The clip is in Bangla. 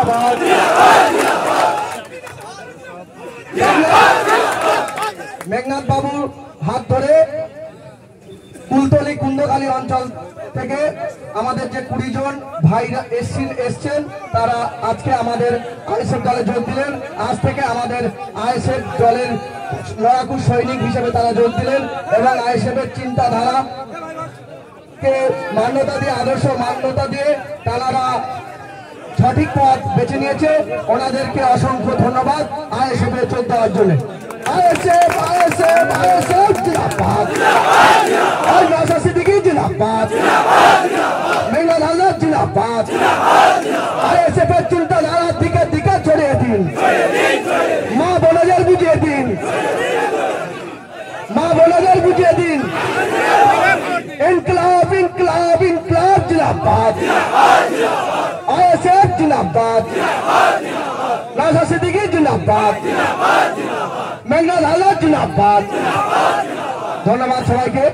জিন্দাবাদ। মেঘনাথ বাবু হাত ধরে কুলতলি কুন্দখালী অঞ্চল থেকে আমাদের যে 20 জন ভাইরা এসছেন তারা আজকে আমাদের আইএসএফ দলে যোগ দিলেন। আজ থেকে আমাদের আইএসএফ দলের লড়াকু সৈনিক হিসেবে তারা যোগ দিলেন এবং আইএসএফ এর চিন্তাধারা কে মান্যতা দিয়ে, আদর্শ মান্যতা দিয়ে তারা সঠিক পথ বেছে নিয়েছে। ওনাদেরকে অসংখ্য ধন্যবাদ আইএসএফ এর যোগ দেওয়ার জন্য। আইএসএফ আইএসএফ আইএসএফ জিন্দাবাদ। আর নওশাদ সিদ্দিকী জিন্দাবাদ। মেঘনাথ হালদার জিন্দাবাদ। আইএসএফ এর চিন্তাধারা দিকে দিকে ছড়িয়ে দিন, মা বোনেদের বুঝিয়ে দিন, মা বোনেদের বুঝিয়ে দিন। ইনকলাব ইনকলাব ইনকলাব জিন্দাবাদ। আইএসএফ জিন্দাবাদ। নওশাদ সিদ্দিকী জিন্দাবাদ। মেঘনাথ হালদার জিন্দাবাদ। ধন্যবাদ সবাইকে।